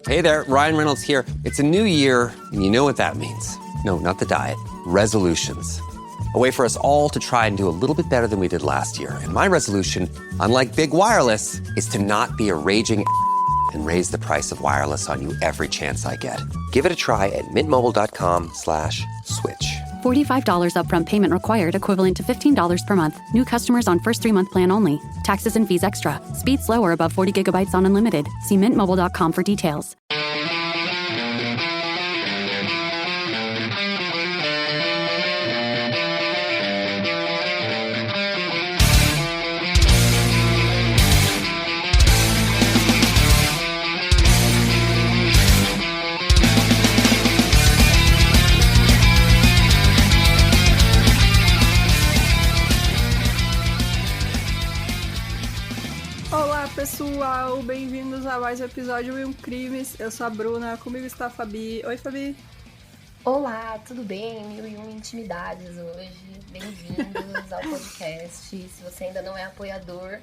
Hey there, Ryan Reynolds here. It's a new year, and you know what that means. No, not the diet. Resolutions. A way for us all to try and do a little bit better than we did last year. And my resolution, unlike big wireless, is to not be a raging and raise the price of wireless on you every chance I get. Give it a try at mintmobile.com/switch. $45 upfront payment required, equivalent to $15 per month. New customers on first 3-month plan only. Taxes and fees extra. Speed slower above 40 gigabytes on unlimited. See mintmobile.com for details. Pessoal, bem-vindos a mais um episódio de Crimes. Eu sou a Bruna, comigo está a Fabi. Oi, Fabi. Olá, tudo bem? 1001 intimidades hoje. Bem-vindos ao podcast. Se você ainda não é apoiador,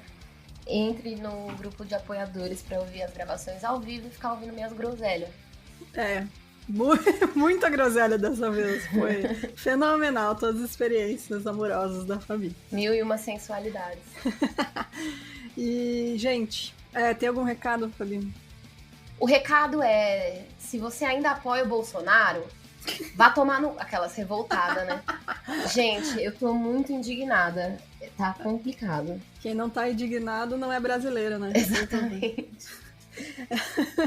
entre no grupo de apoiadores para ouvir as gravações ao vivo e ficar ouvindo minhas groselhas. Muita groselha dessa vez. Foi fenomenal todas as experiências amorosas da Fabi. 1001 sensualidades. E, gente, tem algum recado, Fabi? O recado é, se você ainda apoia o Bolsonaro, vá tomar no... Aquelas revoltadas, né? Gente, eu tô muito indignada. Tá complicado. Quem não tá indignado não é brasileiro, né? Exatamente.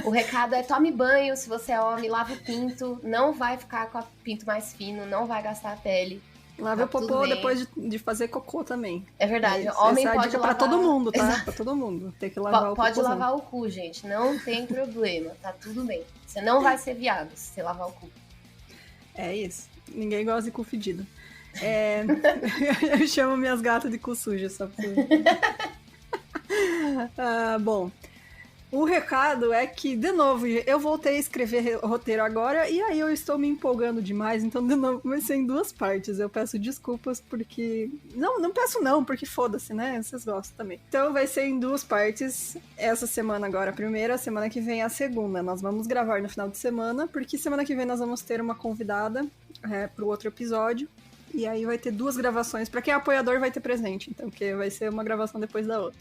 O recado é tome banho, se você é homem, lave o pinto, não vai ficar com o pinto mais fino, não vai gastar a pele. Lave o popô depois de fazer cocô também. É verdade, homem pode dica lavar... pra todo mundo, tá? Exato. Pra todo mundo. Tem que lavar o Pode popôzão. lavar o cu, gente, não tem problema, tá tudo bem. Você não vai ser viado se você lavar o cu. É isso, ninguém gosta de cu fedido. Eu chamo minhas gatas de cu suja, só por... Bom... O recado é que, de novo, eu voltei a escrever roteiro agora e aí eu estou me empolgando demais, então de novo vai ser em 2 partes. Eu peço desculpas porque... Não peço não, porque foda-se, né? Vocês gostam também. Então vai ser em 2 partes. Essa semana agora a primeira, semana que vem a segunda. Nós vamos gravar no final de semana, porque semana que vem nós vamos ter uma convidada pro outro episódio. E aí vai ter 2 gravações. Pra quem é apoiador vai ter presente, então, porque vai ser uma gravação depois da outra.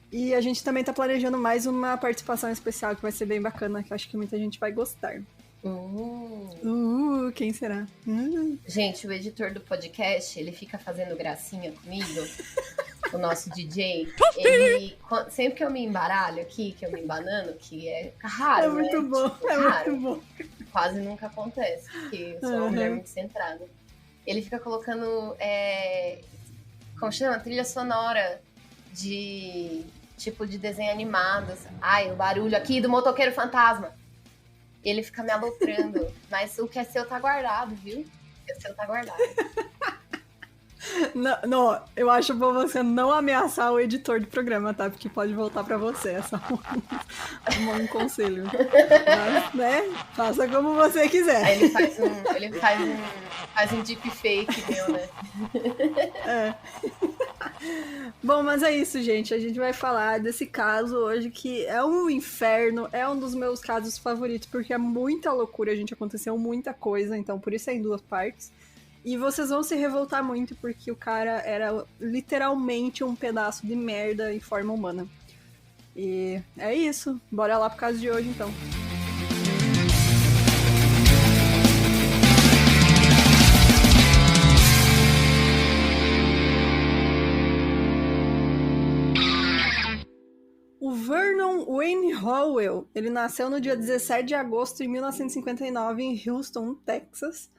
E a gente também tá planejando mais uma participação especial que vai ser bem bacana, que eu acho que muita gente vai gostar. Quem será? Gente, o editor do podcast, ele fica fazendo gracinha comigo, o nosso DJ. Ele, sempre que eu me embaralho aqui, que eu me embanano, que é raro, É muito né? bom, Tipo, é raro. muito bom. Quase nunca acontece, porque eu sou uma mulher muito centrada. Ele fica colocando, como chama? Trilha sonora de tipo de desenho animado. Ai, o barulho aqui do motoqueiro fantasma. Ele fica me aloprando. Mas o que é seu tá guardado, viu? O que é seu tá guardado. Não, eu acho bom você não ameaçar o editor do programa, tá? Porque pode voltar pra você. É só um conselho. Mas, né? Faça como você quiser. Aí ele faz um deepfake meu, né? Bom, mas é isso, gente. A gente vai falar desse caso hoje que é um inferno, é um dos meus casos favoritos, porque é muita loucura, gente. Aconteceu muita coisa, então por isso é em 2 partes. E vocês vão se revoltar muito, porque o cara era literalmente um pedaço de merda em forma humana. E é isso. Bora lá pro caso de hoje, então. O Vernon Wayne Howell, ele nasceu no dia 17 de agosto de 1959 em Houston, Texas.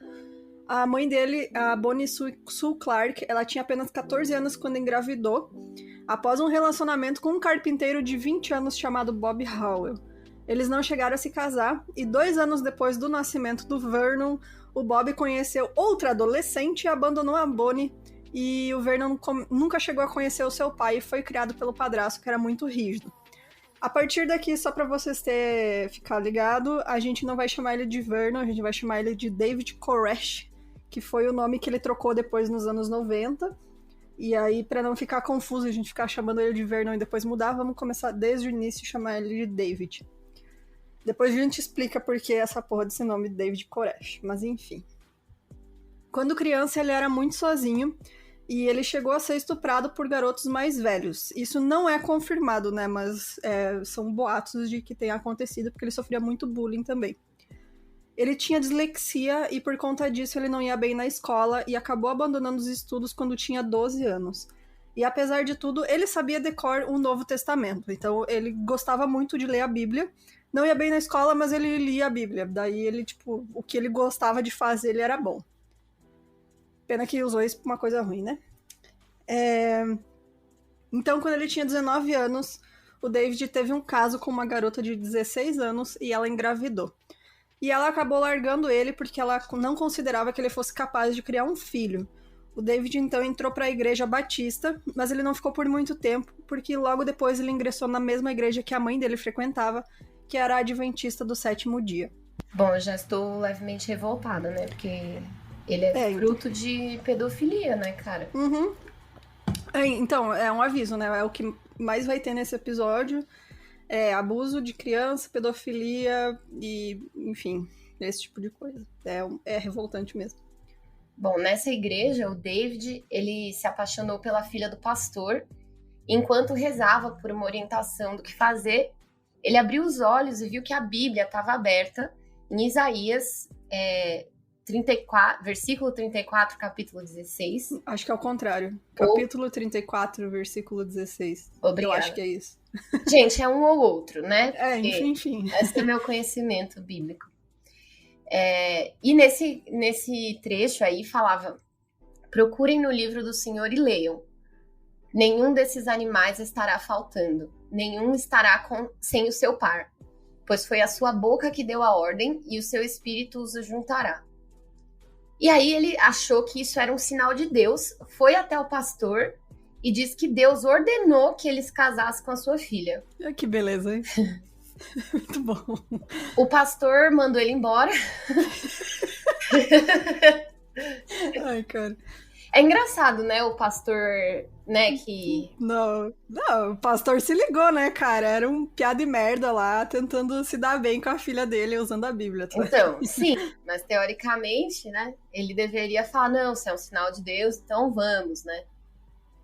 A mãe dele, a Bonnie Sue Clark, ela tinha apenas 14 anos quando engravidou, após um relacionamento com um carpinteiro de 20 anos chamado Bob Howell. Eles não chegaram a se casar, e 2 anos depois do nascimento do Vernon, o Bob conheceu outra adolescente e abandonou a Bonnie, e o Vernon nunca chegou a conhecer o seu pai e foi criado pelo padrasto, que era muito rígido. A partir daqui, só pra vocês ficar ligado, a gente não vai chamar ele de Vernon, a gente vai chamar ele de David Koresh, que foi o nome que ele trocou depois nos anos 90. E aí, pra não ficar confuso, a gente ficar chamando ele de Vernon e depois mudar, vamos começar desde o início e chamar ele de David. Depois a gente explica por que essa porra desse nome David Koresh, mas enfim. Quando criança, ele era muito sozinho e ele chegou a ser estuprado por garotos mais velhos. Isso não é confirmado, né, mas são boatos de que tenha acontecido, porque ele sofria muito bullying também. Ele tinha dislexia e por conta disso ele não ia bem na escola e acabou abandonando os estudos quando tinha 12 anos. E apesar de tudo, ele sabia decor o Novo Testamento, então ele gostava muito de ler a Bíblia. Não ia bem na escola, mas ele lia a Bíblia. Daí ele, tipo, o que ele gostava de fazer, ele era bom. Pena que usou isso pra uma coisa ruim, né? Então, quando ele tinha 19 anos, o David teve um caso com uma garota de 16 anos e ela engravidou. E ela acabou largando ele porque ela não considerava que ele fosse capaz de criar um filho. O David, então, entrou para a igreja batista, mas ele não ficou por muito tempo, porque logo depois ele ingressou na mesma igreja que a mãe dele frequentava, que era a Adventista do Sétimo Dia. Bom, eu já estou levemente revoltada, né? Porque ele é fruto de pedofilia, né, cara? Uhum. Então, é um aviso, né? É o que mais vai ter nesse episódio. Abuso de criança, pedofilia e, enfim, esse tipo de coisa. É revoltante mesmo. Bom, nessa igreja, o David, ele se apaixonou pela filha do pastor. Enquanto rezava por uma orientação do que fazer, ele abriu os olhos e viu que a Bíblia estava aberta em Isaías 34, versículo 34, capítulo 16. Acho que é o contrário. Capítulo 34, versículo 16. Obrigada. Eu acho que é isso. Gente, é um ou outro, né? Enfim. Esse é meu conhecimento bíblico. E nesse trecho aí falava: procurem no livro do Senhor e leiam. Nenhum desses animais estará faltando, nenhum estará sem o seu par, pois foi a sua boca que deu a ordem e o seu espírito os juntará. E aí ele achou que isso era um sinal de Deus, foi até o pastor e disse que Deus ordenou que ele se casasse com a sua filha. Que beleza, hein? Muito bom. O pastor mandou ele embora. Ai, cara. É engraçado, né? O pastor, né, que... Não, o pastor se ligou, né, cara? Era um piada de merda lá, tentando se dar bem com a filha dele, usando a Bíblia. Tá? Então, sim, mas teoricamente, né, ele deveria falar, não, se é um sinal de Deus, então vamos, né?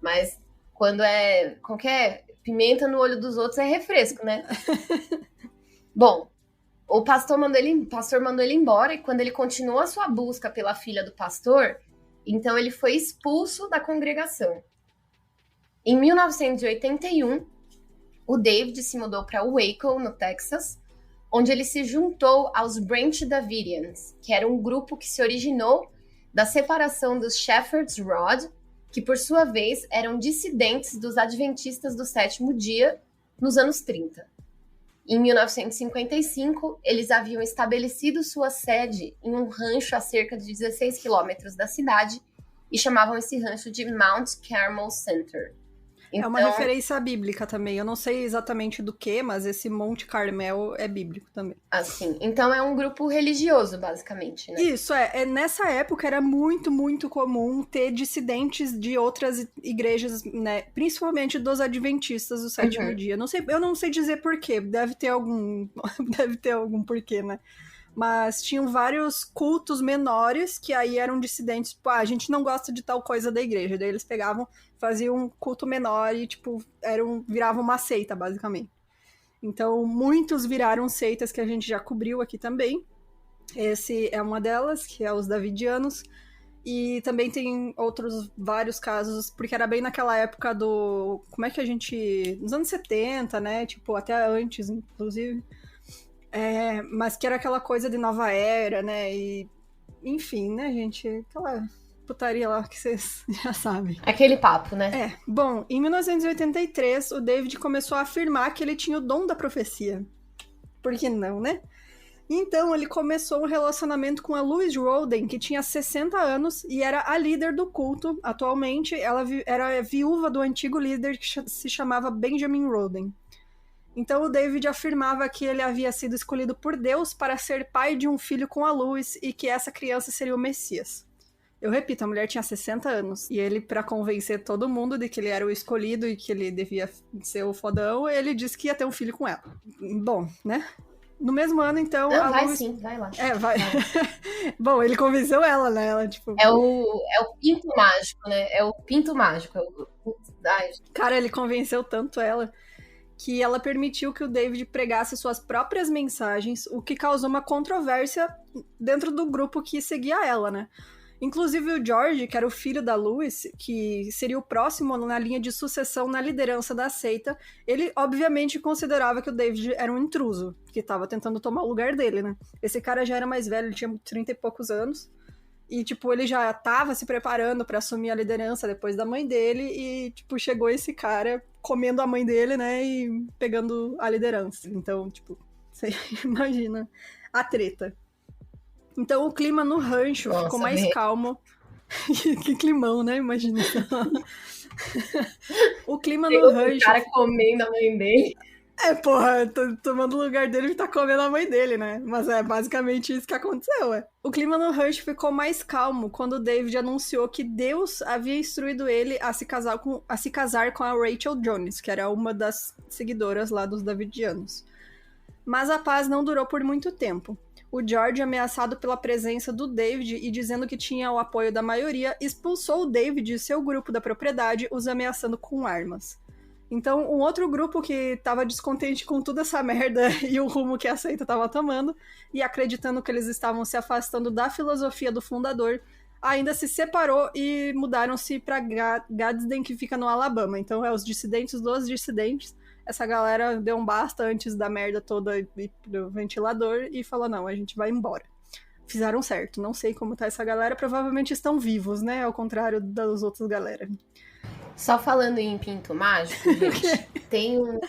Mas quando qualquer pimenta no olho dos outros é refresco, né? Bom, o pastor mandou ele embora, e quando ele continuou a sua busca pela filha do pastor, então ele foi expulso da congregação. Em 1981, o David se mudou para Waco, no Texas, onde ele se juntou aos Branch Davidians, que era um grupo que se originou da separação dos Shepherd's Rod, que por sua vez eram dissidentes dos Adventistas do Sétimo Dia nos anos 30. Em 1955, eles haviam estabelecido sua sede em um rancho a cerca de 16 quilômetros da cidade e chamavam esse rancho de Mount Carmel Center. Então, é uma referência bíblica também. Eu não sei exatamente do que, mas esse Monte Carmel é bíblico também. Assim, então é um grupo religioso, basicamente, né? Isso, nessa época era muito, muito comum ter dissidentes de outras igrejas, né? Principalmente dos adventistas do sétimo dia. Eu não sei dizer porquê, deve ter algum porquê, né? Mas tinham vários cultos menores que aí eram dissidentes, tipo, a gente não gosta de tal coisa da igreja. Daí eles pegavam, faziam um culto menor e, tipo, viravam uma seita, basicamente. Então, muitos viraram seitas que a gente já cobriu aqui também. Esse é uma delas, que é os Davidianos. E também tem outros vários casos, porque era bem naquela época do... Como é que a gente... Nos anos 70, né? Tipo, até antes, inclusive. Mas que era aquela coisa de nova era, né? E, enfim, né, gente? Aquela putaria lá que vocês já sabem. Aquele papo, né? Bom, em 1983, o David começou a afirmar que ele tinha o dom da profecia. Por que não, né? Então, ele começou um relacionamento com a Louise Roden, que tinha 60 anos e era a líder do culto. Atualmente, ela era viúva do antigo líder que se chamava Benjamin Roden. Então o David afirmava que ele havia sido escolhido por Deus para ser pai de um filho com a Louise e que essa criança seria o Messias. Eu repito, a mulher tinha 60 anos. E ele, para convencer todo mundo de que ele era o escolhido e que ele devia ser o fodão, ele disse que ia ter um filho com ela. Bom, né? No mesmo ano, então, Não, a vai Luz... sim, vai lá. Vai. Bom, ele convenceu ela, né? Ela, tipo... É o pinto mágico, né? É o pinto mágico. Ai, Cara, ele convenceu tanto ela que ela permitiu que o David pregasse suas próprias mensagens, o que causou uma controvérsia dentro do grupo que seguia ela, né? Inclusive o George, que era o filho da Lois, que seria o próximo na linha de sucessão na liderança da seita, ele obviamente considerava que o David era um intruso, que estava tentando tomar o lugar dele, né? Esse cara já era mais velho, ele tinha 30 e poucos anos, e, tipo, ele já estava se preparando para assumir a liderança depois da mãe dele, e, tipo, chegou esse cara comendo a mãe dele, né, e pegando a liderança. Então, tipo, você imagina a treta. Então o clima no rancho ficou mais calmo. Que climão, né? Imagina. O clima no rancho... O cara comendo a mãe dele. Porra, tomando o lugar dele e tá comendo a mãe dele, né? Mas é basicamente isso que aconteceu, O clima no rancho ficou mais calmo quando o David anunciou que Deus havia instruído ele a se casar com a Rachel Jones, que era uma das seguidoras lá dos Davidianos. Mas a paz não durou por muito tempo. O George, ameaçado pela presença do David e dizendo que tinha o apoio da maioria, expulsou o David e seu grupo da propriedade, os ameaçando com armas. Então, um outro grupo que estava descontente com toda essa merda e o rumo que a seita estava tomando, e acreditando que eles estavam se afastando da filosofia do fundador, ainda se separou e mudaram-se para Gadsden, que fica no Alabama. Então, os dissidentes dos dissidentes. Essa galera deu um basta antes da merda toda ir pro ventilador e falou, não, a gente vai embora. Fizeram certo. Não sei como tá essa galera. Provavelmente estão vivos, né? Ao contrário das outras galera. Só falando em pinto mágico, gente, tem um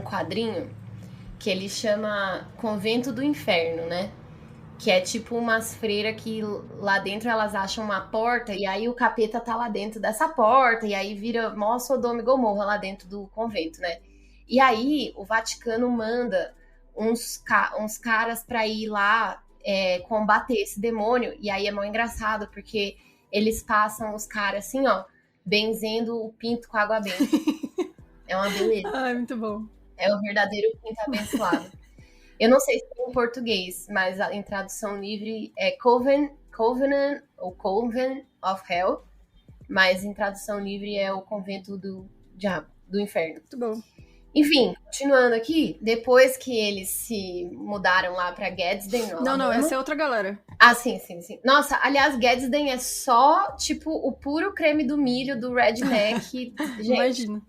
quadrinho que ele chama Convento do Inferno, né? Que é tipo umas freiras que lá dentro elas acham uma porta e aí o capeta tá lá dentro dessa porta e aí vira mó Sodoma e Gomorra lá dentro do convento, né? E aí o Vaticano manda uns caras pra ir lá combater esse demônio e aí é mó engraçado porque eles passam os caras assim, ó, benzendo o pinto com água benta. É uma beleza. Ai, muito bom. É o verdadeiro pinto abençoado. Eu não sei se tem em português, mas em tradução livre é Covenant ou Convent of Hell, mas em tradução livre é o Convento do Diabo, do Inferno. Muito bom. Enfim, continuando aqui, depois que eles se mudaram lá pra Gadsden... Não, essa é outra galera. Ah, sim. Nossa, aliás, Gadsden é só, tipo, o puro creme do milho do redneck. Gente, imagina.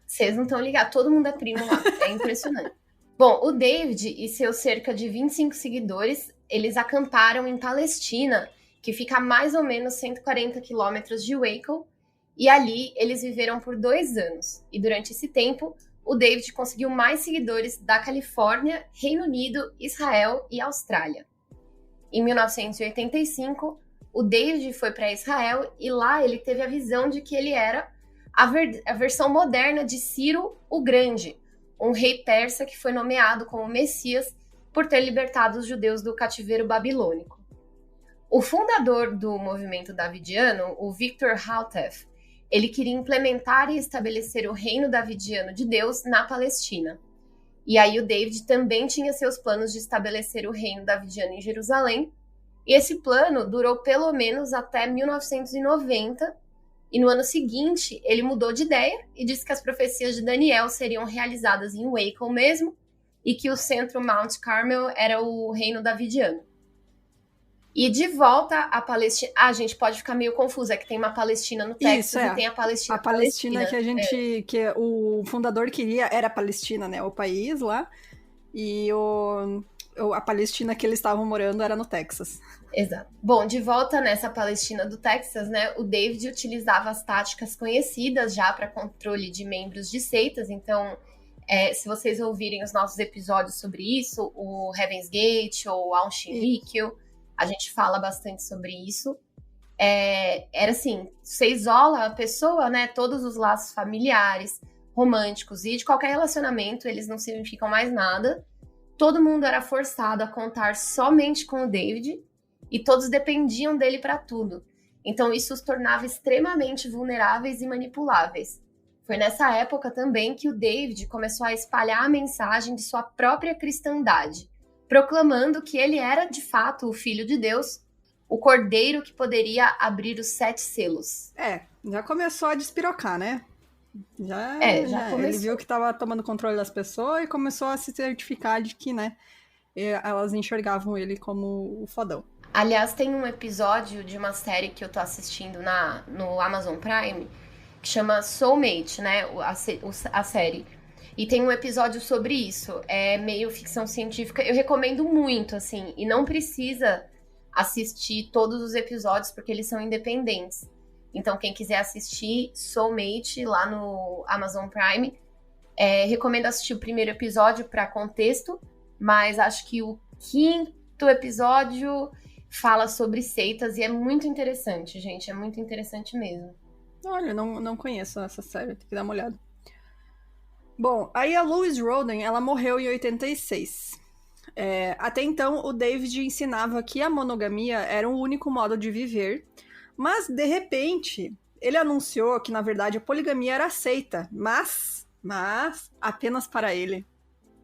Vocês não estão ligados, todo mundo é primo lá, é impressionante. Bom, o David e seus cerca de 25 seguidores, eles acamparam em Palestina, que fica a mais ou menos 140 quilômetros de Waco, e ali eles viveram por 2 anos. E durante esse tempo, o David conseguiu mais seguidores da Califórnia, Reino Unido, Israel e Austrália. Em 1985, o David foi para Israel e lá ele teve a visão de que ele era a versão moderna de Ciro o Grande, um rei persa que foi nomeado como Messias por ter libertado os judeus do cativeiro babilônico. O fundador do movimento davidiano, o Victor Haltef, ele queria implementar e estabelecer o reino davidiano de Deus na Palestina. E aí o David também tinha seus planos de estabelecer o reino davidiano em Jerusalém, e esse plano durou pelo menos até 1990, e no ano seguinte, ele mudou de ideia e disse que as profecias de Daniel seriam realizadas em Waco mesmo e que o centro Mount Carmel era o reino davidiano. E de volta à Palestina... Ah, gente, pode ficar meio confuso, é que tem uma Palestina no Texas e tem a Palestina. A Palestina que a gente... que o fundador queria era a Palestina, né? O país lá. E a Palestina que eles estavam morando era no Texas. Exato. Bom, de volta nessa Palestina do Texas, né, o David utilizava as táticas conhecidas já para controle de membros de seitas. Então, se vocês ouvirem os nossos episódios sobre isso, o Heaven's Gate ou Auschwitz, a gente fala bastante sobre isso. Era assim, você isola a pessoa, né, todos os laços familiares, românticos e de qualquer relacionamento, eles não significam mais nada. Todo mundo era forçado a contar somente com o David e todos dependiam dele para tudo. Então isso os tornava extremamente vulneráveis e manipuláveis. Foi nessa época também que o David começou a espalhar a mensagem de sua própria cristandade, proclamando que ele era, de fato, o Filho de Deus, o cordeiro que poderia abrir os 7 selos. Já começou a despirocar, né? Já começou. Ele viu que estava tomando controle das pessoas e começou a se certificar de que, né, elas enxergavam ele como o fodão. Aliás, tem um episódio de uma série que eu tô assistindo no Amazon Prime, que chama Soulmate, né, a série. E tem um episódio sobre isso, é meio ficção científica, eu recomendo muito, assim, e não precisa assistir todos os episódios, porque eles são independentes. Então, quem quiser assistir Soulmate lá no Amazon Prime, recomendo assistir o primeiro episódio para contexto, mas acho que o 5º episódio fala sobre seitas e é muito interessante, gente, é muito interessante mesmo. Olha, não conheço essa série, tem que dar uma olhada. Bom, aí a Louise Roden, ela morreu em 86. Até então, o David ensinava que a monogamia era o único modo de viver, mas, de repente, ele anunciou que, na verdade, a poligamia era aceita, mas apenas para ele.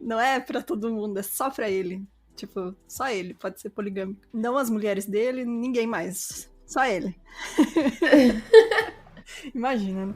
Não é para todo mundo, é só para ele. Tipo, só ele pode ser poligâmico. Não as mulheres dele, ninguém mais. Só ele. Imagina, né?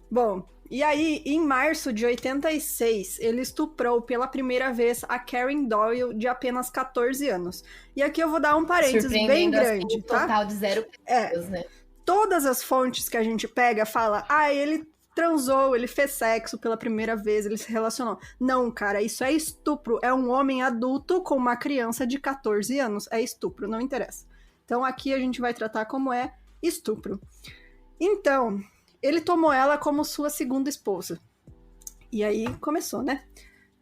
Bom, e aí, em março de 86, ele estuprou pela primeira vez a Karen Doyle, de apenas 14 anos. E aqui eu vou dar um parênteses bem grande, assim, tá? Total de 0 pessoas, né? Todas as fontes que a gente pega fala, ele transou, ele fez sexo pela primeira vez, ele se relacionou. Não, cara, isso é estupro. É um homem adulto com uma criança de 14 anos. É estupro, não interessa. Então aqui a gente vai tratar como é estupro. Então, ele tomou ela como sua segunda esposa. E aí começou, né?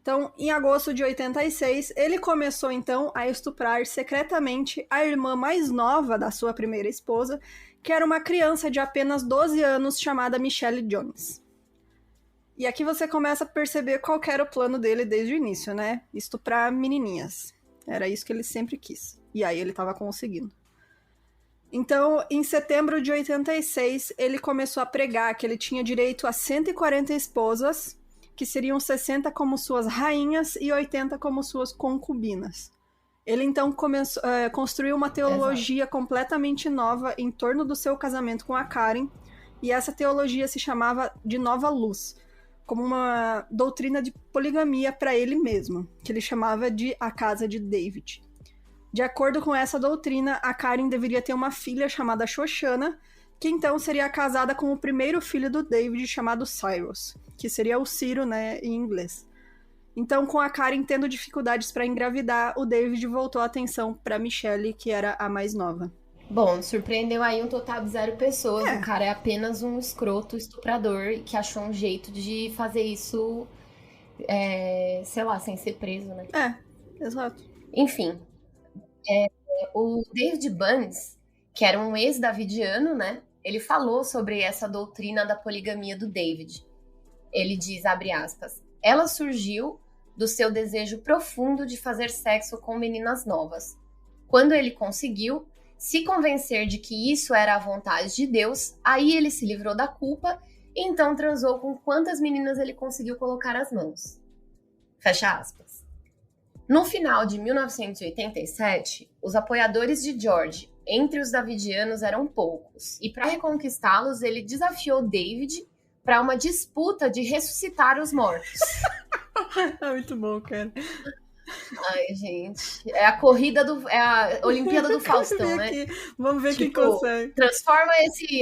Então, em agosto de 86, ele começou então a estuprar secretamente a irmã mais nova da sua primeira esposa, que era uma criança de apenas 12 anos chamada Michelle Jones. E aqui você começa a perceber qual era o plano dele desde o início, né? Estuprar menininhas. Era isso que ele sempre quis. E aí ele estava conseguindo. Então, em setembro de 86, ele começou a pregar que ele tinha direito a 140 esposas, que seriam 60 como suas rainhas e 80 como suas concubinas. Ele então construiu uma teologia completamente nova em torno do seu casamento com a Karen, e essa teologia se chamava de Nova Luz, como uma doutrina de poligamia para ele mesmo, que ele chamava de a Casa de David. De acordo com essa doutrina, a Karen deveria ter uma filha chamada Shoshana, que então seria casada com o primeiro filho do David, chamado Cyrus, que seria o Ciro, né, em inglês. Então, com a Karen tendo dificuldades para engravidar, o David voltou a atenção para Michelle, que era a mais nova. Bom, surpreendeu aí um total de 0 pessoas. O cara é apenas um escroto estuprador que achou um jeito de fazer isso, sei lá, sem ser preso, né? Exato. Enfim, o David Bundes, que era um ex-davidiano, né? Ele falou sobre essa doutrina da poligamia do David. Ele diz, abre aspas, ela surgiu do seu desejo profundo de fazer sexo com meninas novas. Quando ele conseguiu se convencer de que isso era a vontade de Deus, aí ele se livrou da culpa e então transou com quantas meninas ele conseguiu colocar as mãos. Fecha aspas. No final de 1987, os apoiadores de George entre os davidianos eram poucos, e para reconquistá-los, ele desafiou David para uma disputa de ressuscitar os mortos. É muito bom, cara. Ai, gente. É a corrida é a Olimpíada do Faustão, né? Vamos ver quem consegue. Transforma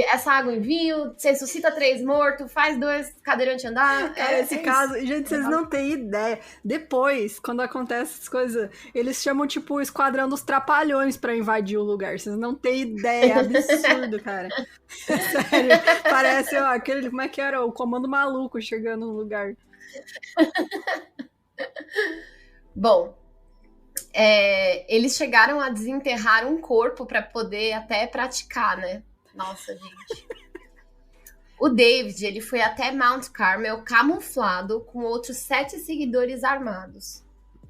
essa água em vinho, você ressuscita 3 mortos, faz 2 cadeirantes andar. Cara, esse caso, gente, vocês não têm ideia. Depois, quando acontece essas coisas, eles chamam, tipo, o esquadrão dos trapalhões pra invadir o lugar. Vocês não têm ideia. É absurdo, cara. Sério. Parece, aquele, como é que era? O Comando Maluco chegando no lugar. Bom, eles chegaram a desenterrar um corpo para poder até praticar, né? Nossa, gente. O David, ele foi até Mount Carmel camuflado com outros 7 seguidores armados.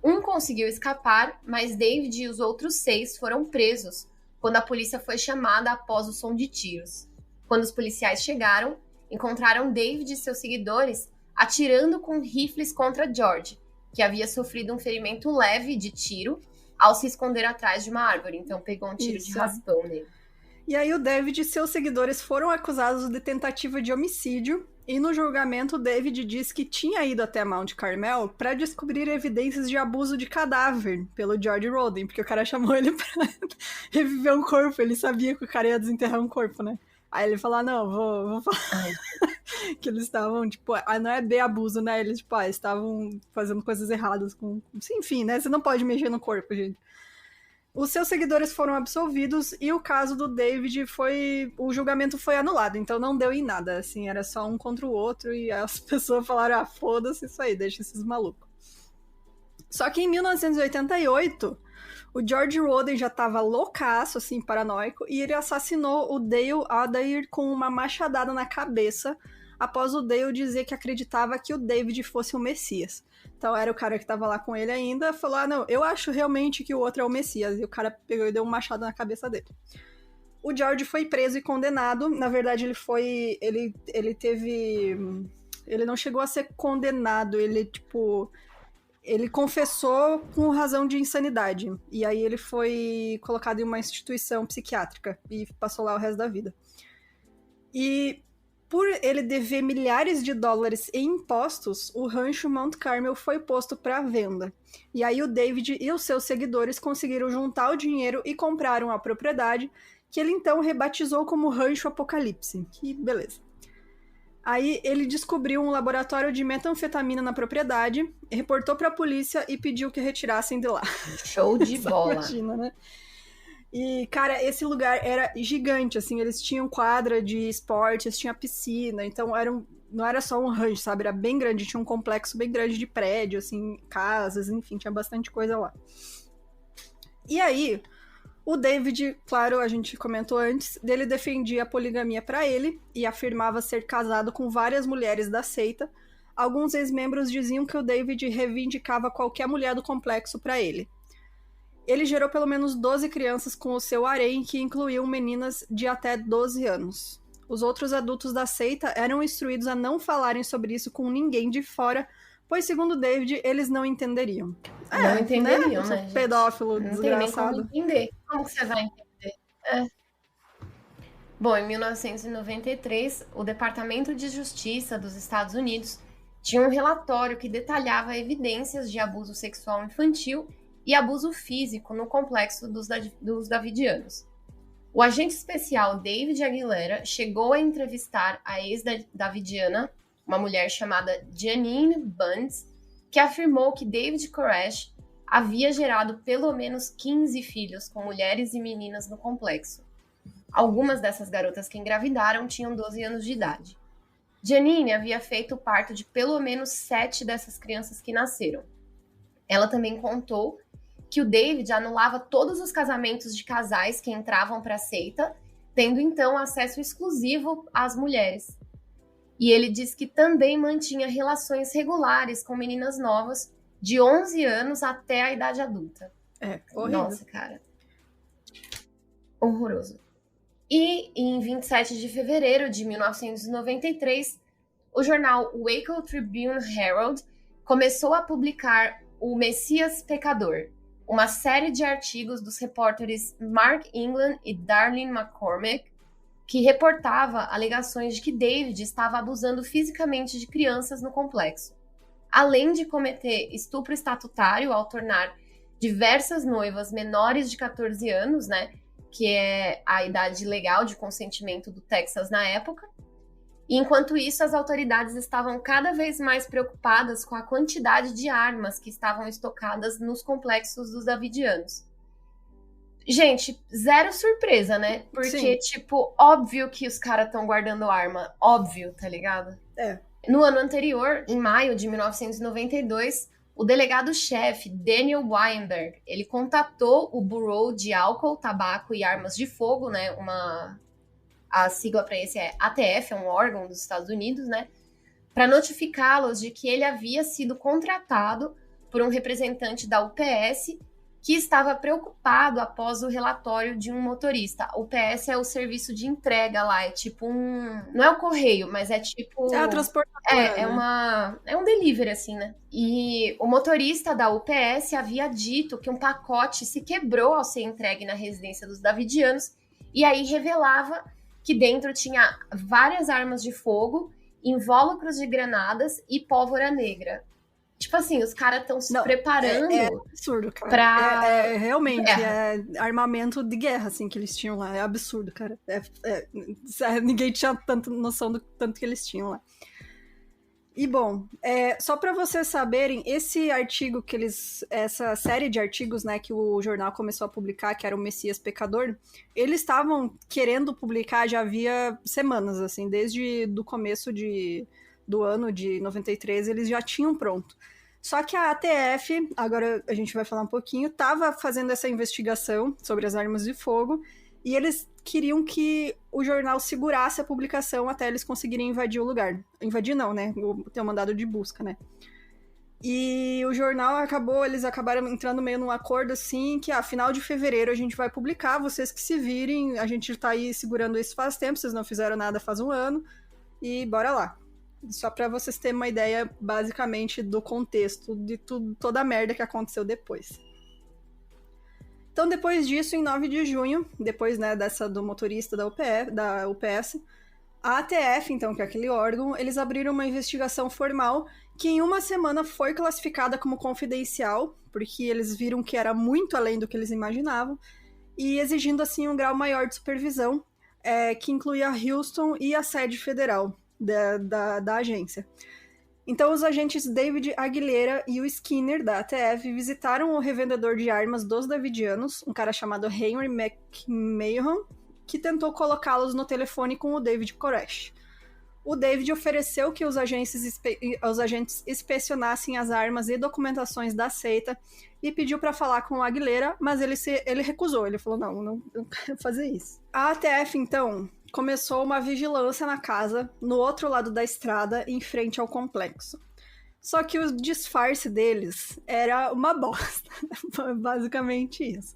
Um conseguiu escapar, mas David e os outros 6 foram presos quando a polícia foi chamada após o som de tiros. Quando os policiais chegaram, encontraram David e seus seguidores atirando com rifles contra George, que havia sofrido um ferimento leve de tiro ao se esconder atrás de uma árvore. Então pegou um tiro de raspão nele. E aí o David e seus seguidores foram acusados de tentativa de homicídio, e no julgamento o David disse que tinha ido até Mount Carmel para descobrir evidências de abuso de cadáver pelo George Roden, porque o cara chamou ele pra reviver um corpo, ele sabia que o cara ia desenterrar um corpo, né? Aí ele falou, não, vou falar que eles estavam, tipo, não é de abuso, né? Eles, tipo, estavam fazendo coisas erradas com... Enfim, né? Você não pode mexer no corpo, gente. Os seus seguidores foram absolvidos e o caso do David o julgamento foi anulado, então não deu em nada, assim, era só um contra o outro e as pessoas falaram, foda-se isso aí, deixa esses malucos. Só que em 1988, o George Roden já tava loucaço, assim, paranoico, e ele assassinou o Dale Adair com uma machadada na cabeça, após o Dale dizer que acreditava que o David fosse o Messias. Então era o cara que tava lá com ele ainda, falou, não, eu acho realmente que o outro é o Messias. E o cara pegou e deu um machado na cabeça dele. O George foi preso e condenado. Na verdade, ele não chegou a ser condenado, ele confessou com razão de insanidade. E aí ele foi colocado em uma instituição psiquiátrica e passou lá o resto da vida. E por ele dever milhares de dólares em impostos, o rancho Mount Carmel foi posto para venda. E aí o David e os seus seguidores conseguiram juntar o dinheiro e compraram a propriedade, que ele então rebatizou como Rancho Apocalipse. Que beleza. Aí ele descobriu um laboratório de metanfetamina na propriedade, reportou para a polícia e pediu que retirassem de lá. Show de bola. Imagina, né? E, cara, esse lugar era gigante, assim, eles tinham quadra de esportes, tinha piscina, então não era só um rancho, sabe? Era bem grande, tinha um complexo bem grande de prédio, assim, casas, enfim, tinha bastante coisa lá. E aí, o David, claro, a gente comentou antes, dele defendia a poligamia pra ele e afirmava ser casado com várias mulheres da seita. Alguns ex-membros diziam que o David reivindicava qualquer mulher do complexo pra ele. Ele gerou pelo menos 12 crianças com o seu harém, que incluíam meninas de até 12 anos. Os outros adultos da seita eram instruídos a não falarem sobre isso com ninguém de fora, pois, segundo David, eles não entenderiam. Não entenderiam, né, gente? Pedófilo, não desgraçado. Não tem nem como entender. Como que você vai entender? Bom, em 1993, o Departamento de Justiça dos Estados Unidos tinha um relatório que detalhava evidências de abuso sexual infantil e abuso físico no complexo dos davidianos. O agente especial David Aguilera chegou a entrevistar a ex-davidiana, uma mulher chamada Janine Bunds, que afirmou que David Koresh havia gerado pelo menos 15 filhos com mulheres e meninas no complexo. Algumas dessas garotas que engravidaram tinham 12 anos de idade. Janine havia feito o parto de pelo menos 7 dessas crianças que nasceram. Ela também contou que o David anulava todos os casamentos de casais que entravam para a seita, tendo então acesso exclusivo às mulheres. E ele diz que também mantinha relações regulares com meninas novas de 11 anos até a idade adulta. Horrível. Nossa, cara. Horroroso. E em 27 de fevereiro de 1993, o jornal Waco Tribune Herald começou a publicar O Messias Pecador, uma série de artigos dos repórteres Mark England e Darlene McCormick, que reportava alegações de que David estava abusando fisicamente de crianças no complexo, além de cometer estupro estatutário ao tornar diversas noivas menores de 14 anos, né, que é a idade legal de consentimento do Texas na época. E enquanto isso, as autoridades estavam cada vez mais preocupadas com a quantidade de armas que estavam estocadas nos complexos dos davidianos. Gente, zero surpresa, né? Porque, óbvio que os caras estão guardando arma. Óbvio, tá ligado? No ano anterior, em maio de 1992, o delegado-chefe Daniel Weinberg, ele contatou o Bureau de Álcool, Tabaco e Armas de Fogo, né? A sigla para esse é ATF, é um órgão dos Estados Unidos, né? Para notificá-los de que ele havia sido contratado por um representante da UPS que estava preocupado após o relatório de um motorista. O UPS é o serviço de entrega lá, é tipo um... Não é o correio, mas é tipo... É a transportadora. É um delivery, assim, né? E o motorista da UPS havia dito que um pacote se quebrou ao ser entregue na residência dos davidianos, e aí revelava que dentro tinha várias armas de fogo, invólucros de granadas e pólvora negra. Tipo assim, os caras estão se preparando. É absurdo, cara. Realmente, guerra. é armamento de guerra, assim, que eles tinham lá. É absurdo, cara. Ninguém tinha tanta noção do tanto que eles tinham lá. E, bom, só para vocês saberem, esse artigo essa série de artigos, né, que o jornal começou a publicar, que era o Messias Pecador, eles estavam querendo publicar já havia semanas, assim, desde do começo do ano de 93, eles já tinham pronto. Só que a ATF, agora a gente vai falar um pouquinho, estava fazendo essa investigação sobre as armas de fogo, e eles queriam que o jornal segurasse a publicação até eles conseguirem invadir o lugar. Invadir não, né? Ter um mandado de busca, né? E o jornal eles acabaram entrando meio num acordo assim, que final de fevereiro a gente vai publicar, vocês que se virem, a gente tá aí segurando isso faz tempo, vocês não fizeram nada faz um ano, e bora lá. Só pra vocês terem uma ideia, basicamente, do contexto de toda a merda que aconteceu depois. Então, depois disso, em 9 de junho, depois, né, dessa do motorista da UPS, a ATF, então, que é aquele órgão, eles abriram uma investigação formal que em uma semana foi classificada como confidencial, porque eles viram que era muito além do que eles imaginavam, e exigindo, assim, um grau maior de supervisão, que incluía Houston e a sede federal da agência. Então, os agentes David Aguilera e o Skinner, da ATF, visitaram o revendedor de armas dos davidianos, um cara chamado Henry McMahon, que tentou colocá-los no telefone com o David Koresh. O David ofereceu que os agentes inspecionassem as armas e documentações da seita e pediu para falar com o Aguilera, mas ele recusou. Ele falou, não quero fazer isso. A ATF, então, começou uma vigilância na casa, no outro lado da estrada, em frente ao complexo. Só que o disfarce deles era uma bosta. Basicamente isso.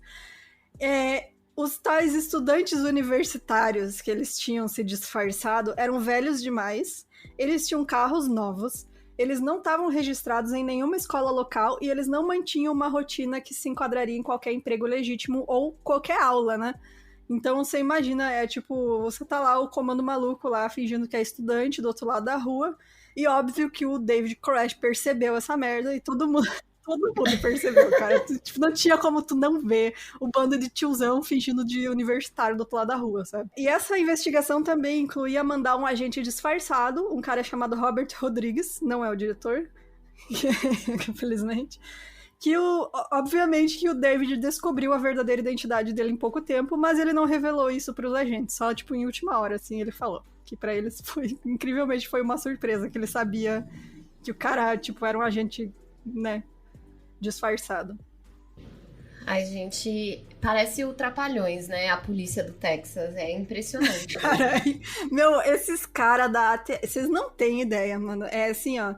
Os tais estudantes universitários que eles tinham se disfarçado eram velhos demais, eles tinham carros novos, eles não estavam registrados em nenhuma escola local e eles não mantinham uma rotina que se enquadraria em qualquer emprego legítimo ou qualquer aula, né? Então você imagina, você tá lá, o comando maluco lá, fingindo que é estudante do outro lado da rua, e óbvio que o David Koresh percebeu essa merda e todo mundo percebeu, cara. Não tinha como tu não ver o bando de tiozão fingindo de universitário do outro lado da rua, sabe? E essa investigação também incluía mandar um agente disfarçado, um cara chamado Robert Rodrigues, não é o diretor, infelizmente, obviamente que o David descobriu a verdadeira identidade dele em pouco tempo, mas ele não revelou isso pros agentes, só, em última hora, assim, ele falou. Que pra eles incrivelmente foi uma surpresa, que ele sabia que o cara, era um agente, né, disfarçado. Ai, gente, parece o Trapalhões, né? A polícia do Texas. É impressionante. Caralho. Meu, esses caras da ATF, vocês não têm ideia, mano. É assim, ó.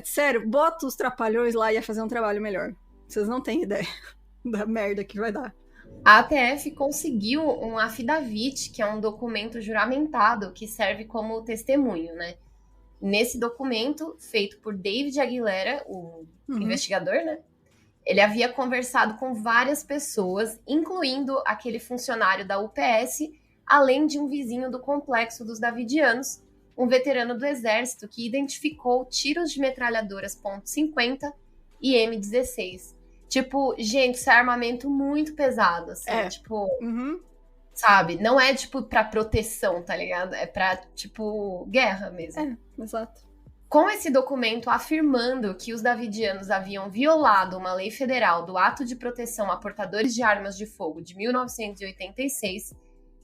Sério, bota os Trapalhões lá e ia fazer um trabalho melhor. Vocês não têm ideia da merda que vai dar. A ATF conseguiu um affidavit, que é um documento juramentado que serve como testemunho, né? Nesse documento, feito por David Aguilera, o investigador, né? Ele havia conversado com várias pessoas, incluindo aquele funcionário da UPS, além de um vizinho do complexo dos davidianos, um veterano do exército que identificou tiros de metralhadoras .50 e M16. Gente, isso é armamento muito pesado, assim, sabe? Não é, pra proteção, tá ligado? É pra, guerra mesmo. Exato. Com esse documento afirmando que os davidianos haviam violado uma lei federal do Ato de Proteção a Portadores de Armas de Fogo de 1986,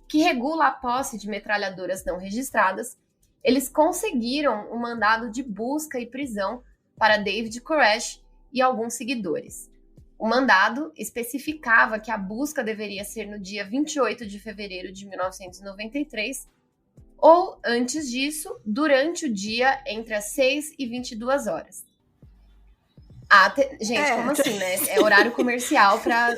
que regula a posse de metralhadoras não registradas, eles conseguiram um mandado de busca e prisão para David Koresh e alguns seguidores. O mandado especificava que a busca deveria ser no dia 28 de fevereiro de 1993, ou, antes disso, durante o dia entre as 6 e 22 horas. Gente, como assim, né? É horário comercial pra...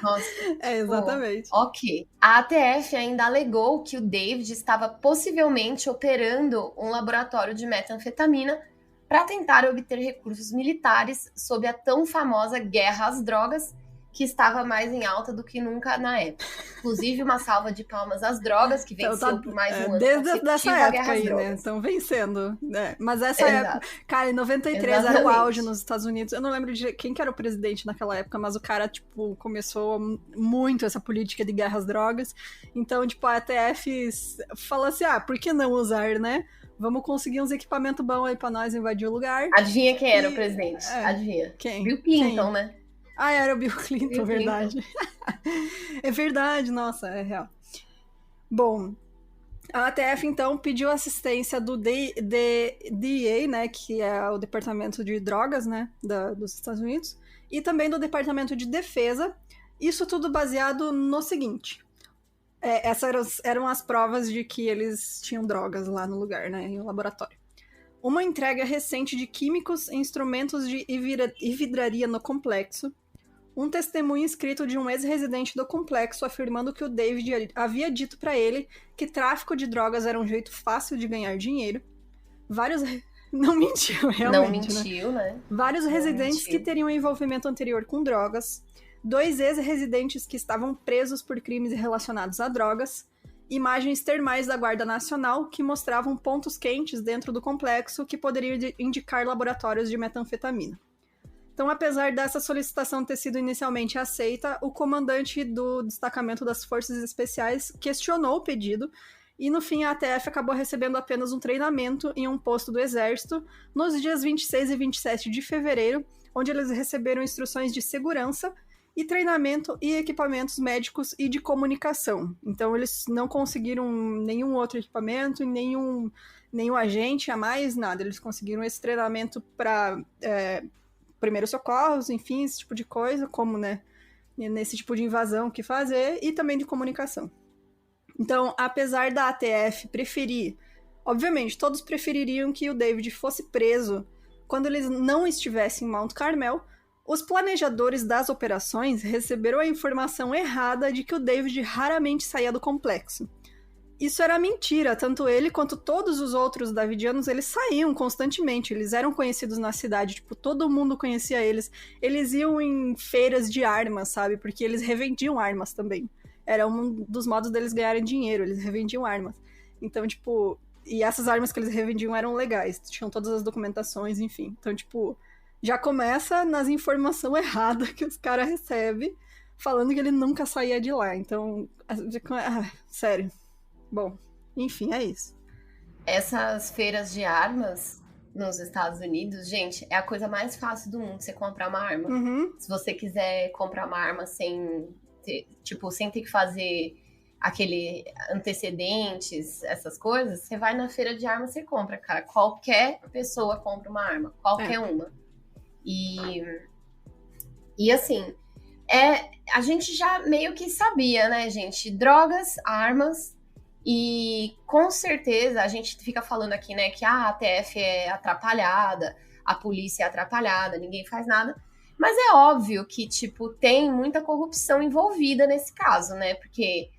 Nossa, exatamente. Ok. A ATF ainda alegou que o David estava possivelmente operando um laboratório de metanfetamina para tentar obter recursos militares sob a tão famosa guerra às drogas, que estava mais em alta do que nunca na época. Inclusive, uma salva de palmas às drogas, que venceu por mais um ano desde essa a época guerra às aí, drogas. né? Estão vencendo. Né? Mas essa Exato. época... Cara, em 93 era o auge nos Estados Unidos. Eu não lembro de quem que era o presidente naquela época, mas o cara, tipo, começou muito essa política de guerra às drogas. Então, tipo, a ATF falou assim, por que não usar, né? Vamos conseguir uns equipamentos bons aí pra nós invadir o lugar. Adivinha quem era o presidente? Adivinha. Quem? Bill Clinton, né? Era o Bill Clinton, Bill verdade. É verdade, nossa, é real. Bom, a ATF, então, pediu assistência do DEA, né, que é o Departamento de Drogas, né, dos Estados Unidos, e também do Departamento de Defesa. Isso tudo baseado no seguinte. Essas eram as provas de que eles tinham drogas lá no lugar, né, em um laboratório. Uma entrega recente de químicos e instrumentos de vidraria no complexo. Um testemunho escrito de um ex-residente do complexo afirmando que o David havia dito para ele que tráfico de drogas era um jeito fácil de ganhar dinheiro. Não mentiu, realmente. Não mentiu, né? Vários residentes que teriam envolvimento anterior com drogas. 2 ex-residentes que estavam presos por crimes relacionados a drogas. Imagens termais da Guarda Nacional que mostravam pontos quentes dentro do complexo que poderiam indicar laboratórios de metanfetamina. Então, apesar dessa solicitação ter sido inicialmente aceita, o comandante do destacamento das Forças Especiais questionou o pedido e, no fim, a ATF acabou recebendo apenas um treinamento em um posto do Exército nos dias 26 e 27 de fevereiro, onde eles receberam instruções de segurança e treinamento e equipamentos médicos e de comunicação. Então, eles não conseguiram nenhum outro equipamento, nenhum agente a mais, nada. Eles conseguiram esse treinamento para primeiros socorros, enfim, esse tipo de coisa, como, né, nesse tipo de invasão que fazer, e também de comunicação. Então, apesar da ATF preferir, obviamente, todos prefeririam que o David fosse preso quando eles não estivessem em Mount Carmel, os planejadores das operações receberam a informação errada de que o David raramente saía do complexo. Isso era mentira, tanto ele quanto todos os outros davidianos, eles saíam constantemente, eles eram conhecidos na cidade, tipo, todo mundo conhecia eles. Eles iam em feiras de armas, sabe, porque eles revendiam armas também. Era um dos modos deles ganharem dinheiro, eles revendiam armas. Então, tipo, e essas armas que eles revendiam eram legais, tinham todas as documentações, enfim. Então, tipo, já começa nas informações erradas que os caras recebem, falando que ele nunca saía de lá. Então, sério. Bom, enfim, é isso. Essas feiras de armas nos Estados Unidos, gente, é a coisa mais fácil do mundo, você comprar uma arma. Uhum. Se você quiser comprar uma arma sem ter que fazer aquele antecedentes, essas coisas, você vai na feira de armas, você compra, cara. Qualquer pessoa compra uma arma, qualquer uma. E assim, a gente já meio que sabia, né, gente? Drogas, armas. E com certeza a gente fica falando aqui, né, que a ATF é atrapalhada, a polícia é atrapalhada, ninguém faz nada. Mas é óbvio que, tipo, tem muita corrupção envolvida nesse caso, né? Porque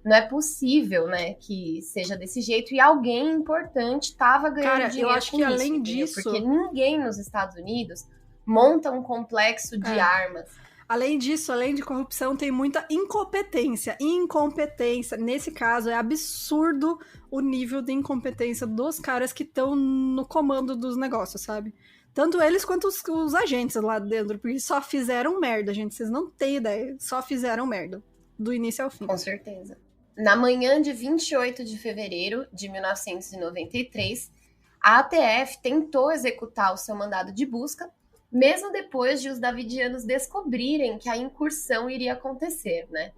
não é possível, né, que seja desse jeito. E alguém importante estava ganhando dinheiro. Eu acho que além disso... Porque ninguém nos Estados Unidos monta um complexo de armas. Além disso, além de corrupção, tem muita incompetência. Incompetência. Nesse caso, é absurdo o nível de incompetência dos caras que estão no comando dos negócios, sabe? Tanto eles quanto os agentes lá dentro, porque só fizeram merda, gente. Vocês não têm ideia. Só fizeram merda. Do início ao fim. Com certeza. Na manhã de 28 de fevereiro de 1993, a ATF tentou executar o seu mandado de busca, mesmo depois de os davidianos descobrirem que a incursão iria acontecer, né?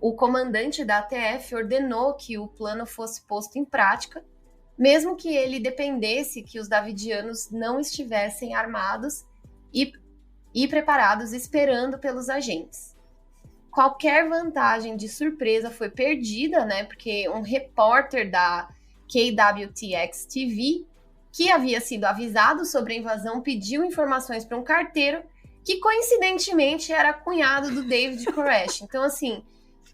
O comandante da ATF ordenou que o plano fosse posto em prática, mesmo que ele dependesse que os davidianos não estivessem armados e preparados esperando pelos agentes. Qualquer vantagem de surpresa foi perdida, né? Porque um repórter da KWTX-TV que havia sido avisado sobre a invasão, pediu informações para um carteiro que, coincidentemente, era cunhado do David Koresh. Então, assim,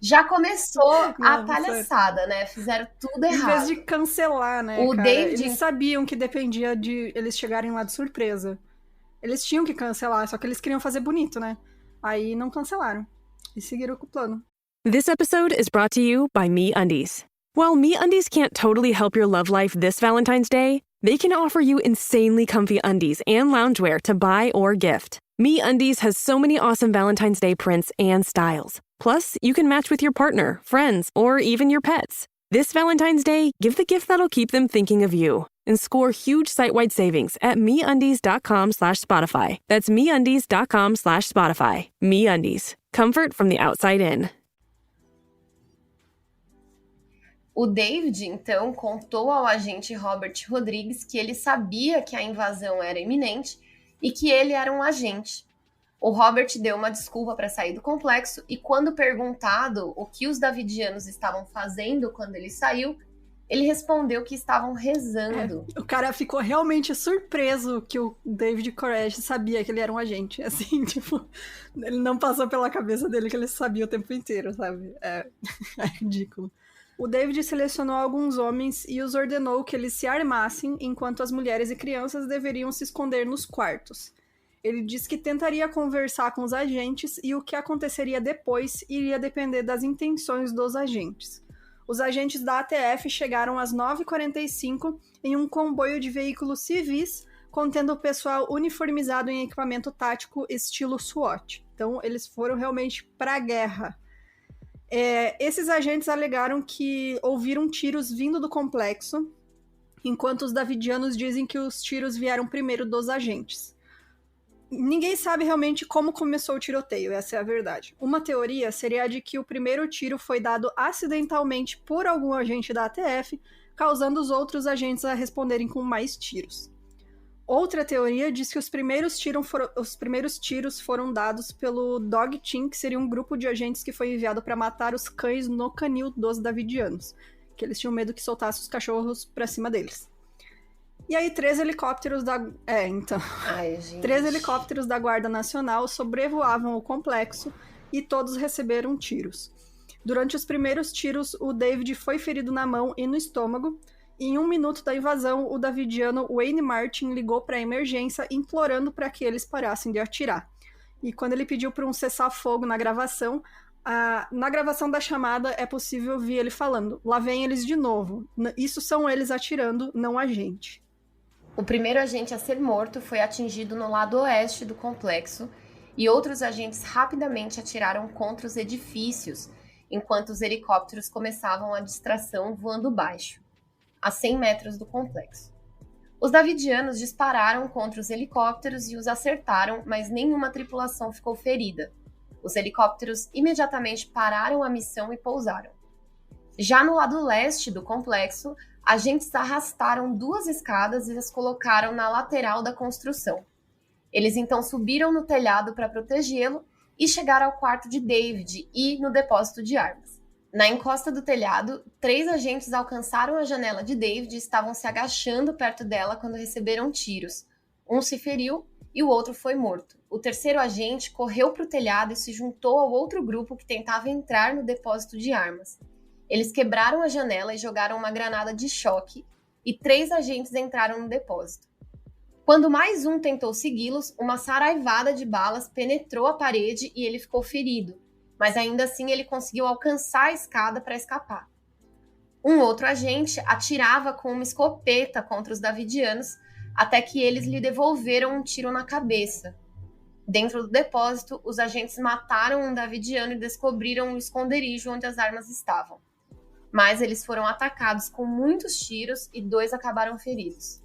já começou a palhaçada, né? Fizeram tudo errado. Em vez de cancelar, né, O cara? David... Eles sabiam que dependia de eles chegarem lá de surpresa. Eles tinham que cancelar, só que eles queriam fazer bonito, né? Aí não cancelaram. E seguiram com o plano. This episode is brought to you by MeUndies. While MeUndies can't totally help your love life this Valentine's Day, they can offer you insanely comfy undies and loungewear to buy or gift. MeUndies has so many awesome Valentine's Day prints and styles. Plus, you can match with your partner, friends, or even your pets. This Valentine's Day, give the gift that'll keep them thinking of you and score huge site-wide savings at MeUndies.com/Spotify. That's MeUndies.com/Spotify. MeUndies. Comfort from the outside in. O David, então, contou ao agente Robert Rodrigues que ele sabia que a invasão era iminente e que ele era um agente. O Robert deu uma desculpa para sair do complexo e, quando perguntado o que os davidianos estavam fazendo quando ele saiu, ele respondeu que estavam rezando. O cara ficou realmente surpreso que o David Koresh sabia que ele era um agente. Assim, tipo, ele não passou pela cabeça dele que ele sabia o tempo inteiro, sabe? É ridículo. O David selecionou alguns homens e os ordenou que eles se armassem, enquanto as mulheres e crianças deveriam se esconder nos quartos. Ele disse que tentaria conversar com os agentes e o que aconteceria depois iria depender das intenções dos agentes. Os agentes da ATF chegaram às 9h45 em um comboio de veículos civis contendo o pessoal uniformizado em equipamento tático estilo SWAT. Então, eles foram realmente para a guerra. Esses agentes alegaram que ouviram tiros vindo do complexo, enquanto os davidianos dizem que os tiros vieram primeiro dos agentes. Ninguém sabe realmente como começou o tiroteio, essa é a verdade. Uma teoria seria a de que o primeiro tiro foi dado acidentalmente por algum agente da ATF, causando os outros agentes a responderem com mais tiros. Outra teoria diz que os primeiros tiros foram dados pelo Dog Team, que seria um grupo de agentes que foi enviado para matar os cães no canil dos davidianos, que eles tinham medo que soltasse os cachorros para cima deles. E aí, 3 helicópteros da... Três helicópteros da Guarda Nacional sobrevoavam o complexo e todos receberam tiros. Durante os primeiros tiros, o David foi ferido na mão e no estômago. E em 1 minuto da invasão, o davidiano Wayne Martin ligou para a emergência, implorando para que eles parassem de atirar. E quando ele pediu por um cessar-fogo na gravação da chamada é possível ouvir ele falando: "Lá vem eles de novo. Isso são eles atirando, não a gente." O primeiro agente a ser morto foi atingido no lado oeste do complexo e outros agentes rapidamente atiraram contra os edifícios, enquanto os helicópteros começavam a distração voando baixo, a 100 metros do complexo. Os davidianos dispararam contra os helicópteros e os acertaram, mas nenhuma tripulação ficou ferida. Os helicópteros imediatamente pararam a missão e pousaram. Já no lado leste do complexo, agentes arrastaram 2 escadas e as colocaram na lateral da construção. Eles então subiram no telhado para protegê-lo e chegaram ao quarto de David e no depósito de armas. Na encosta do telhado, 3 agentes alcançaram a janela de David e estavam se agachando perto dela quando receberam tiros. Um se feriu e o outro foi morto. O terceiro agente correu para o telhado e se juntou ao outro grupo que tentava entrar no depósito de armas. Eles quebraram a janela e jogaram uma granada de choque, e 3 agentes entraram no depósito. Quando mais um tentou segui-los, uma saraivada de balas penetrou a parede e ele ficou ferido, mas ainda assim ele conseguiu alcançar a escada para escapar. Um outro agente atirava com uma escopeta contra os davidianos, até que eles lhe devolveram um tiro na cabeça. Dentro do depósito, os agentes mataram um davidiano e descobriram o esconderijo onde as armas estavam. Mas eles foram atacados com muitos tiros e 2 acabaram feridos.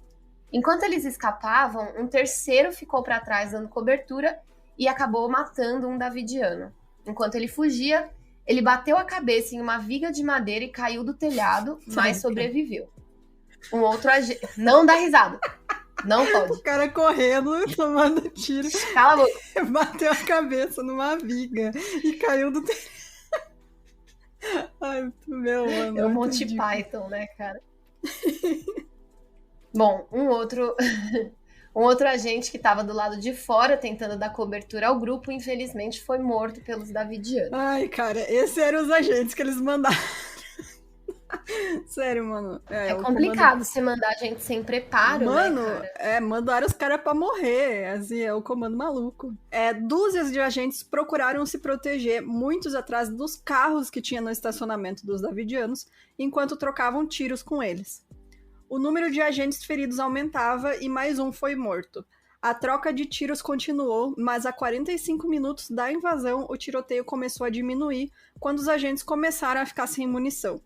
Enquanto eles escapavam, um terceiro ficou para trás dando cobertura e acabou matando um davidiano. Enquanto ele fugia, ele bateu a cabeça em uma viga de madeira e caiu do telhado, mas sobreviveu. Um outro agente... Não dá risada. Não pode. O cara correndo, tomando tiro. Cala a boca. Bateu a cabeça numa viga e caiu do telhado. Ai, meu, mano. É o Monty Python, né, cara? Bom, um outro agente que estava do lado de fora tentando dar cobertura ao grupo, infelizmente foi morto pelos davidianos. Ai, cara, esses eram os agentes que eles mandaram. Sério, mano. É complicado você mandar gente sem preparo, mano, né, cara? mandaram os caras pra morrer, assim, é o comando maluco. Dúzias de agentes procuraram se proteger, muitos atrás dos carros que tinha no estacionamento dos davidianos, enquanto trocavam tiros com eles. O número de agentes feridos aumentava e mais um foi morto. A troca de tiros continuou, mas a 45 minutos da invasão, o tiroteio começou a diminuir quando os agentes começaram a ficar sem munição.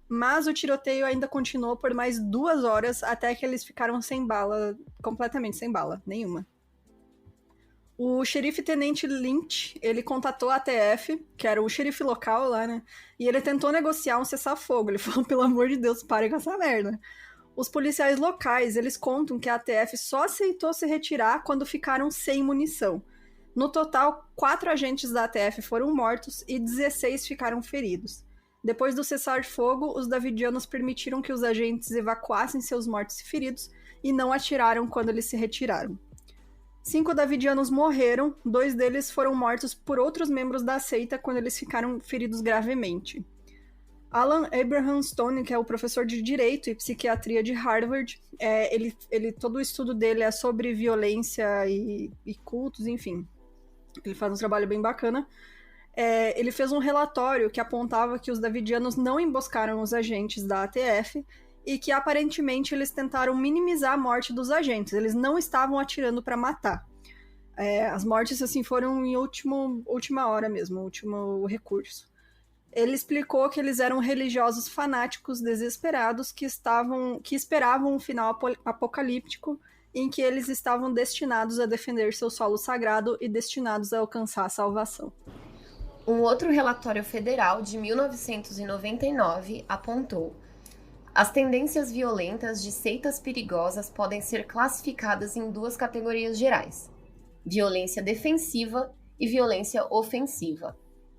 Mas o tiroteio ainda continuou por mais 2 horas, até que eles ficaram sem bala, completamente sem bala, nenhuma. O xerife-tenente Lynch, ele contatou a ATF, que era o xerife local lá, né? E ele tentou negociar um cessar-fogo. Ele falou, pelo amor de Deus, pare com essa merda. Os policiais locais, eles contam que a ATF só aceitou se retirar quando ficaram sem munição. No total, 4 agentes da ATF foram mortos e 16 ficaram feridos. Depois do cessar-fogo, os davidianos permitiram que os agentes evacuassem seus mortos e feridos e não atiraram quando eles se retiraram. 5 davidianos morreram, 2 deles foram mortos por outros membros da seita quando eles ficaram feridos gravemente. Alan Abraham Stone, que é o professor de Direito e Psiquiatria de Harvard, todo o estudo dele é sobre violência e cultos, enfim. Ele faz um trabalho bem bacana. Ele fez um relatório que apontava que os davidianos não emboscaram os agentes da ATF e que, aparentemente, eles tentaram minimizar a morte dos agentes. Eles não estavam atirando para matar. As mortes, assim, foram em última hora mesmo, último recurso. Ele explicou que eles eram religiosos fanáticos desesperados que esperavam um final apocalíptico em que eles estavam destinados a defender seu solo sagrado e destinados a alcançar a salvação. Um outro relatório federal de 1999 apontou: as tendências violentas de seitas perigosas podem ser classificadas em 2 categorias gerais: violência defensiva e violência ofensiva.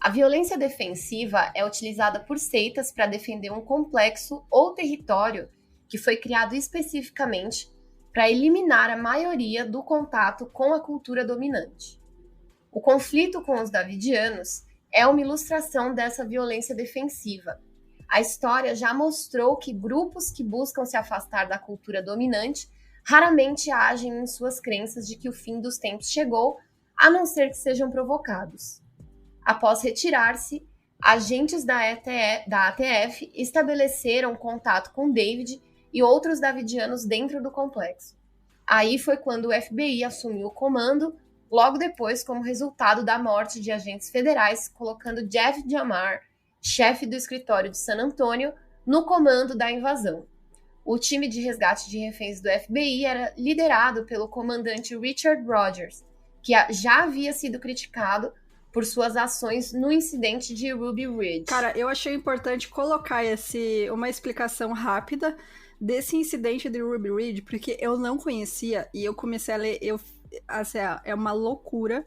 A violência defensiva é utilizada por seitas para defender um complexo ou território que foi criado especificamente para eliminar a maioria do contato com a cultura dominante. O conflito com os davidianos é uma ilustração dessa violência defensiva. A história já mostrou que grupos que buscam se afastar da cultura dominante raramente agem em suas crenças de que o fim dos tempos chegou, a não ser que sejam provocados. Após retirar-se, agentes da ATF estabeleceram contato com David e outros davidianos dentro do complexo. Aí foi quando o FBI assumiu o comando, logo depois como resultado da morte de agentes federais, colocando Jeff Jamar, chefe do escritório de San Antônio, no comando da invasão. O time de resgate de reféns do FBI era liderado pelo comandante Richard Rogers, que já havia sido criticado por suas ações no incidente de Ruby Ridge. Cara, eu achei importante colocar uma explicação rápida desse incidente de Ruby Ridge, porque eu não conhecia e eu comecei a ler, é uma loucura.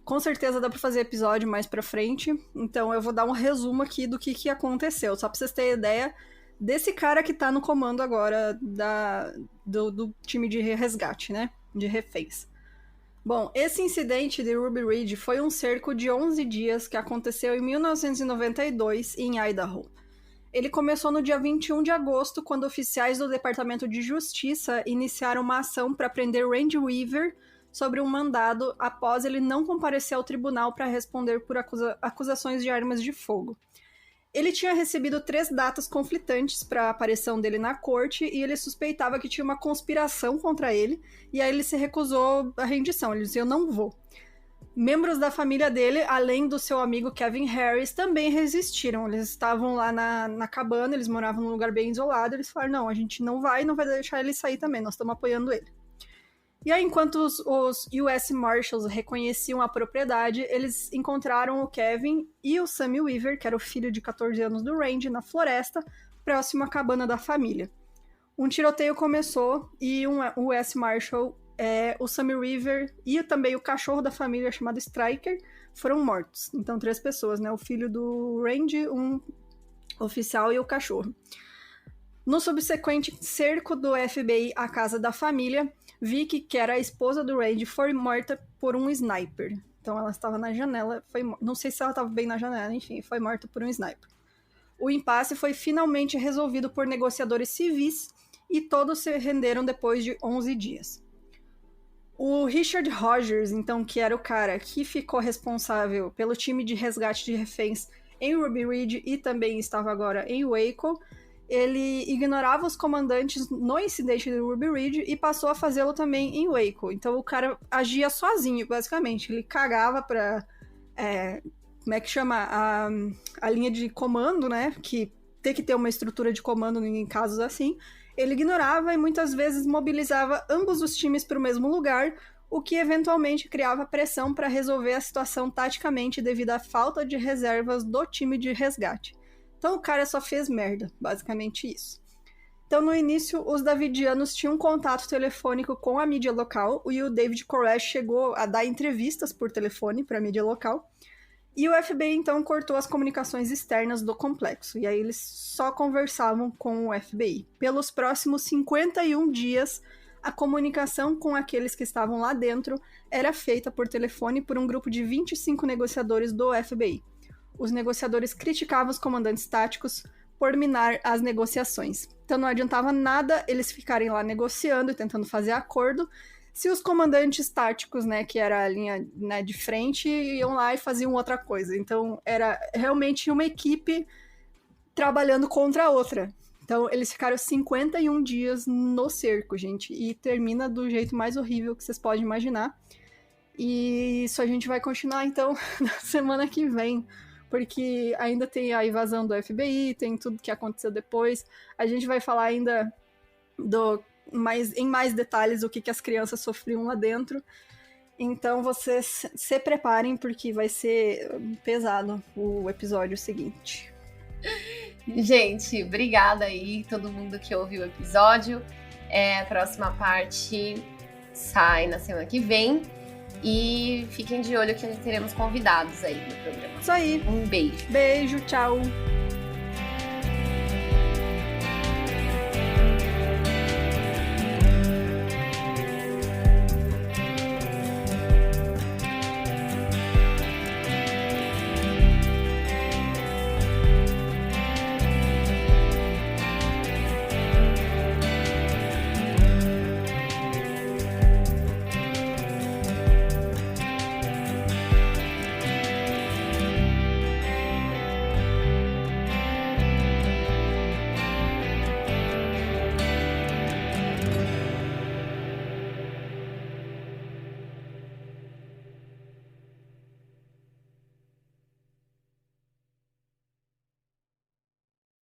Com certeza dá pra fazer episódio mais pra frente, então eu vou dar um resumo aqui do que aconteceu, só pra vocês terem ideia desse cara que tá no comando agora do time de resgate, né, de reféns. Bom, esse incidente de Ruby Ridge foi um cerco de 11 dias que aconteceu em 1992 em Idaho. Ele começou no dia 21 de agosto, quando oficiais do Departamento de Justiça iniciaram uma ação para prender Randy Weaver sobre um mandado após ele não comparecer ao tribunal para responder por acusações de armas de fogo. Ele tinha recebido 3 datas conflitantes para a aparição dele na corte e ele suspeitava que tinha uma conspiração contra ele, e aí ele se recusou à rendição. Ele disse, eu não vou. Membros da família dele, além do seu amigo Kevin Harris, também resistiram. Eles estavam lá na cabana, eles moravam num lugar bem isolado, eles falaram, não, a gente não vai deixar ele sair também, nós estamos apoiando ele. E aí, enquanto os US Marshals reconheciam a propriedade, eles encontraram o Kevin e o Sammy Weaver, que era o filho de 14 anos do Randy, na floresta, próximo à cabana da família. Um tiroteio começou e um US Marshal, o Sammy Weaver e também o cachorro da família, chamado Striker, foram mortos. Então, 3 pessoas, né? O filho do Randy, um oficial e o cachorro. No subsequente cerco do FBI à casa da família, Vicky, que era a esposa do Randy, foi morta por um sniper. Então ela estava na janela, não sei se ela estava bem na janela, enfim, foi morta por um sniper. O impasse foi finalmente resolvido por negociadores civis e todos se renderam depois de 11 dias. O Richard Rogers, então, que era o cara que ficou responsável pelo time de resgate de reféns em Ruby Ridge e também estava agora em Waco, ele ignorava os comandantes no incidente de Ruby Ridge e passou a fazê-lo também em Waco. Então o cara agia sozinho, basicamente. Ele cagava pra... como é que chama? A linha de comando, né? Que tem que ter uma estrutura de comando em casos assim. Ele ignorava e muitas vezes mobilizava ambos os times para o mesmo lugar, o que eventualmente criava pressão para resolver a situação taticamente devido à falta de reservas do time de resgate. Então o cara só fez merda, basicamente isso. Então no início, os davidianos tinham contato telefônico com a mídia local e o David Koresh chegou a dar entrevistas por telefone para a mídia local. E o FBI então cortou as comunicações externas do complexo, e aí eles só conversavam com o FBI. Pelos próximos 51 dias, a comunicação com aqueles que estavam lá dentro era feita por telefone por um grupo de 25 negociadores do FBI. Os negociadores criticavam os comandantes táticos por minar as negociações. Então não adiantava nada eles ficarem lá negociando e tentando fazer acordo, se os comandantes táticos, né, que era a linha, né, de frente, iam lá e faziam outra coisa. Então era realmente uma equipe trabalhando contra a outra. Então eles ficaram 51 dias no cerco, gente, e termina do jeito mais horrível que vocês podem imaginar. E isso a gente vai continuar, então, na semana que vem, porque ainda tem a invasão do FBI, tem tudo que aconteceu depois. A gente vai falar ainda em mais detalhes o que as crianças sofriam lá dentro. Então vocês se preparem, porque vai ser pesado o episódio seguinte. Gente, obrigada aí todo mundo que ouviu o episódio. A próxima parte sai na semana que vem. E fiquem de olho que teremos convidados aí no programa. Isso aí. Um beijo. Beijo, tchau.